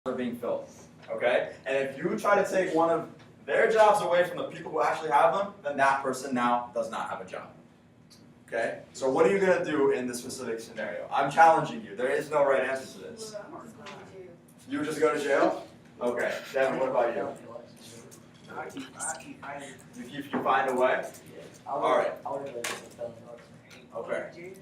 are being filled. Okay? And if you try to take one of their jobs away from the people who actually have them, then that person now does not have a job. Okay? So what are you going to do in this specific scenario? I'm challenging you. There is no right answer to this. You would just go to jail? Okay. Devin, what about you? You find a way? All right. Okay.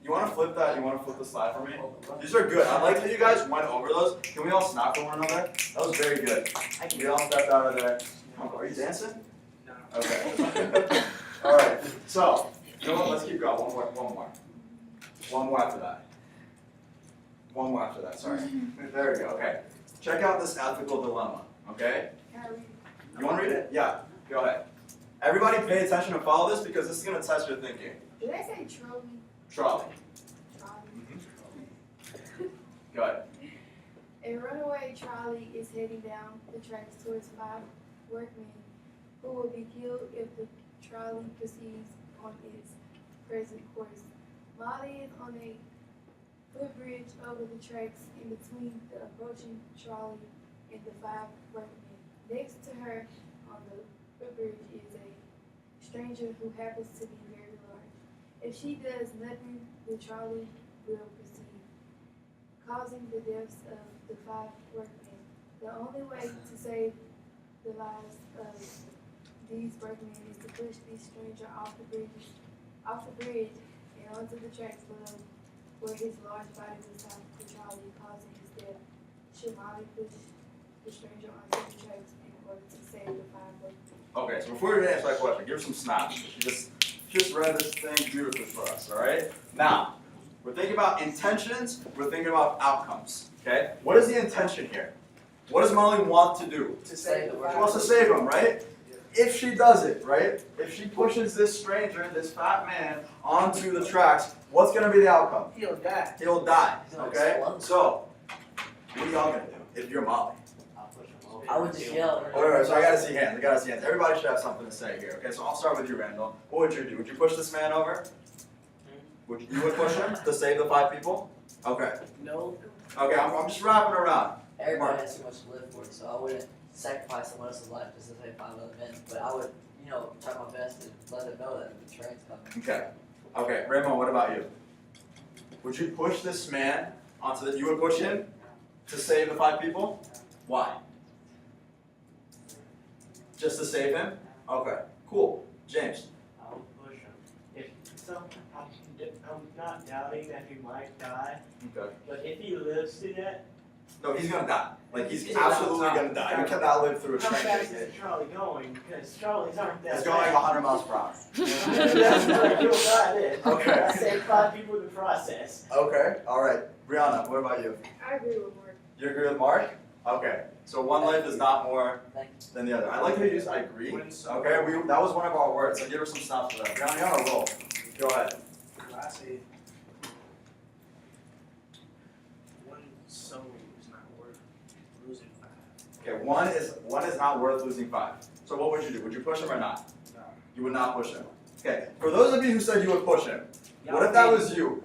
You want to flip that? You want to flip the slide for me? These are good. I like that you guys went over those. Can we all snap for one another? That was very good. We all stepped out of there. Are you dancing? No. Okay. All right. So, you know what? Let's keep going. One more after that. One more after that. Sorry. There we go. Okay. Check out this ethical dilemma. Okay. You want to read it? Yeah. Go ahead. Everybody, pay attention and follow this because this is going to test your thinking. Did I say trolley? Trolley. Go ahead. A runaway trolley is heading down the tracks towards 5 workmen who will be killed if the trolley proceeds on its present course. Molly is on a footbridge over the tracks in between the approaching trolley and the 5 workmen. Next to her on the footbridge is a stranger who happens to be very large. If she does nothing, the trolley will proceed, causing the deaths of the 5 workmen. The only way to save the lives of these workmen is to push the stranger off the bridge and onto the tracks below, where his large body will stop the trolley, causing his death. Should Molly push the stranger onto the tracks in order to save the 5 workmen? Okay, so before we answer that question, give her some snaps. She just read this thing beautifully for us, all right? Now, we're thinking about intentions, we're thinking about outcomes, okay? What is the intention here? What does Molly want to do? To save the world. She wants to save him, right? If she does it, right? If she pushes this stranger, this fat man, onto the tracks, what's going to be the outcome? He'll die. He'll die, okay? So, what are y'all going to do if you're Molly? I would just yell. Alright, so I gotta see hands, Everybody should have something to say here, okay? So I'll start with you, Randall. What would you do? Would you push this man over? You would push him to save the 5 people? Okay. No. Okay, I'm just wrapping around. Everybody has too much to live for, so I wouldn't sacrifice someone else's life just to save 5 other men. But I would, try my best to let them know that the train's coming. Okay. Okay, Raymond, what about you? Would you push this man onto the, you would push him to save the 5 people? Why? Just to save him? Okay, cool. James? I'll push him. I'm not doubting that he might die, Okay. but if he lives to that, No, he's gonna die. Like, he's absolutely gonna die. You cannot live through a how train fast ticket. is Charlie going? Because Charlie's aren't that It's going like 100 miles per hour. That's where he'll die then. Okay. I saved 5 people in the process. Okay, alright. Brianna, what about you? I agree with Mark. You agree with Mark? Okay. So one life is not more than the other. I like how you use I agree. Okay, that was one of our words, so give her some stops for that. Brianna, you're on a roll. Go ahead. I say one soul is not worth losing 5. Okay, one is not worth losing 5. So what would you do? Would you push him or not? No. You would not push him. Okay, for those of you who said you would push him, what if that was you?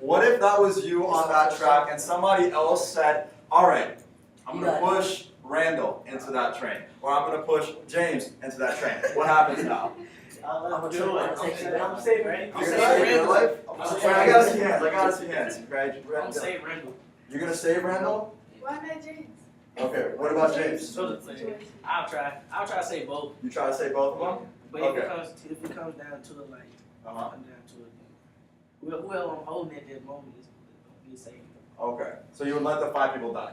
What if that was you on that track and somebody else said, alright, I'm going to push Randall into that train, or I'm going to push James into that train. What happens now? I'll let him do it. I'm saving Randy. You're going to save your life? I gotta see hands. Right? I'll say Randall. You're going to save Randall? Why not James? Okay, what about James? I'll try to say both. You try to save both of them? But Okay. if it comes down to it, like, Uh-huh. come down to it, whoever I'm holding at that moment is going to be safe. Okay, so you would let the 5 people die?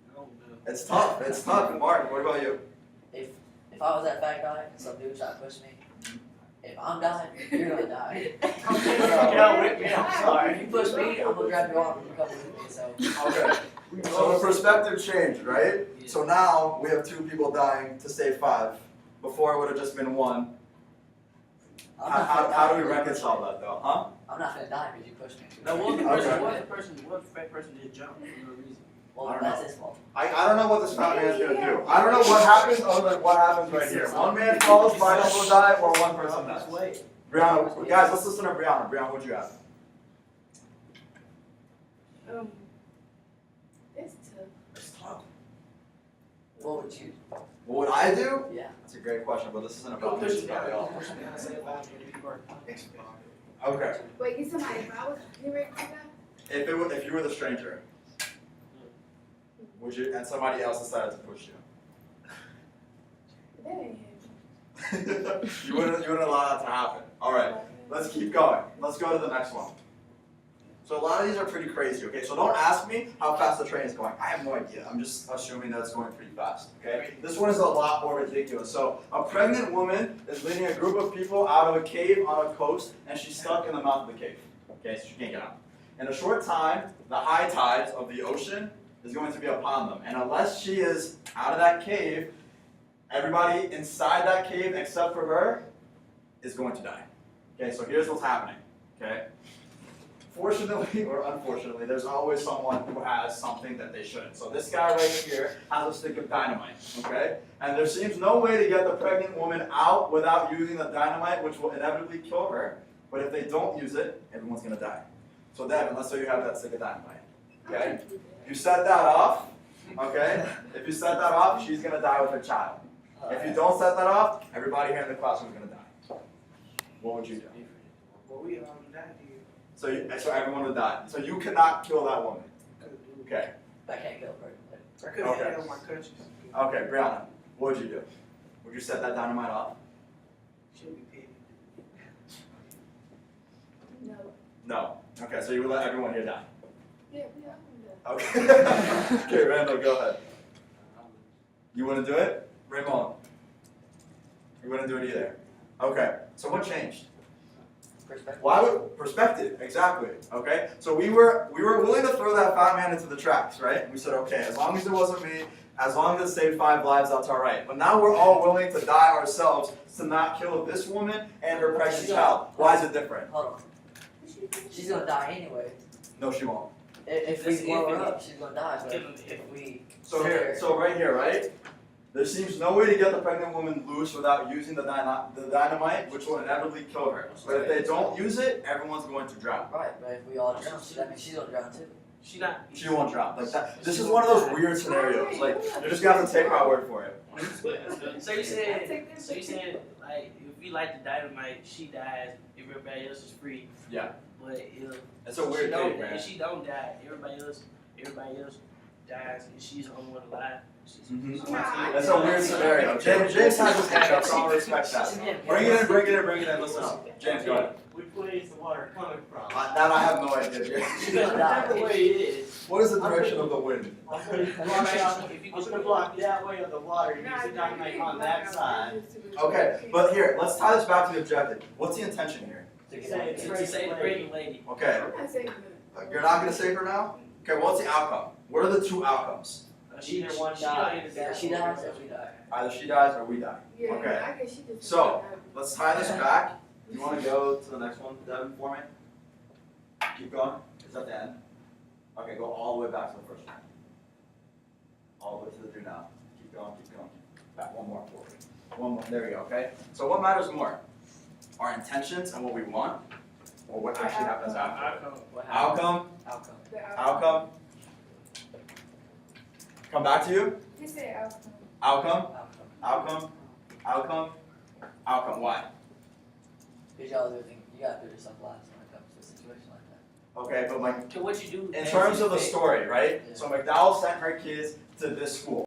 I don't know. It's tough. Mark, what about you? If I was that fat guy and some dude tried to push me, if I'm dying, you're gonna die. I'm sorry. If you push me, I'm gonna grab your arm and come with me. So Okay. So the perspective changed, right? Yeah. So now we have 2 people dying to save 5. Before it would have just been 1. How do we reconcile that though, huh? I'm not gonna die because you pushed me. Now, what Okay. if the fat person just jumped for no reason? Well, I don't that's know. his fault. I don't know what this fat man's gonna do. I don't know what happens other than what happens right here. One man falls, 5 people die, or one person dies. Brianna, guys, let's listen to Brianna. Brianna, what'd you have? What would you? What would I do? Yeah. That's a great question, but this isn't Go about me, push it's it about down. y'all. Push it down. Say it loud. Okay. Wait, get somebody, if I was getting ready to die? If you were the stranger, would you, and somebody else decided to push you? That ain't happening. you wouldn't allow that to happen. Alright, let's keep going. Let's go to the next one. So a lot of these are pretty crazy, okay? So don't ask me how fast the train is going. I have no idea. I'm just assuming that it's going pretty fast, okay? This one is a lot more ridiculous. So a pregnant woman is leading a group of people out of a cave on a coast, and she's stuck in the mouth of the cave, okay? So she can't get out. In a short time, the high tides of the ocean is going to be upon them. And unless she is out of that cave, everybody inside that cave except for her is going to die. Okay, so here's what's happening, okay? Fortunately or unfortunately, there's always someone who has something that they shouldn't. So this guy right here has a stick of dynamite, okay? And there seems no way to get the pregnant woman out without using the dynamite, which will inevitably kill her. But if they don't use it, everyone's gonna die. So Devin, let's say you have that stick of dynamite, okay? You set that off, okay? If you set that off, she's gonna die with her child. If you don't set that off, everybody here in the classroom is gonna die. What would you do? Well, we died here. So everyone would die. So you cannot kill that woman. Okay. I can't kill a person. I couldn't Okay. handle my conscience. Okay, Brianna, what would you do? Would you set that dynamite off? She'll be petty. No. No. Okay, so you would let everyone here die. Yeah, I'm done. Okay. Okay, Randall, go ahead. You wouldn't do it? Raymond? You wouldn't do it either. Okay, so what changed? Perspective. Why would perspective? Exactly. Okay. So we were willing to throw that fat man into the tracks, right? We said, okay, as long as it wasn't me, as long as it saved 5 lives, that's all right. But now we're all willing to die ourselves to not kill this woman and her pregnant child. Why is it different? Hold on. She's gonna die anyway. No, she won't. If we blow her up, she's gonna die. But if we So right here, right? There seems no way to get the pregnant woman loose without using the dynamite, which will inevitably kill her. But if they don't use it, everyone's going to drown. right, but if we all drown, that means she's gonna drown too. She not. She won't drown. Like that. This is one of those weird scenarios. Like you're just gonna have to take my word for it. So you said like if we light the dynamite, she dies. If everybody else is free. Yeah. But if It's a weird thing, man. if she don't die, everybody else dies, and she's the only one alive. That's a weird scenario. James has his hand up, so I'll respect that. Bring it in. Listen up. James, go ahead. Which way is the water coming from? That I have no idea, James. Whichever way it is, What is the direction of the wind? I'm gonna block that way of the water, use the dynamite on that side. Okay, but here, let's tie this back to the objective. What's the intention here? To Say the pregnant lady. Okay, I'm not saying you're not gonna save her now? Okay, what's the outcome? What are the 2 outcomes? Either one She dies. dies. She dies or we die. Either she dies or we die. yeah, Okay. I guess she just. So, let's tie this back. You wanna go to the next one, Devin, for me? Keep going. Is that the end? Okay, go all the way back to the first one. All the way to the do now. Keep going. Back one more forward. One more. There we go, okay? So what matters more? Our intentions and what we want? Or what actually happens after? What happened? Outcome? Outcome. Outcome? Come back to you? He said outcome. Outcome? Outcome. Outcome. Why? Because y'all do think you gotta do yourself last when it comes to a situation like that. Okay, but like So what you do? in terms of the story, right? So McDowell sent her kids to this school.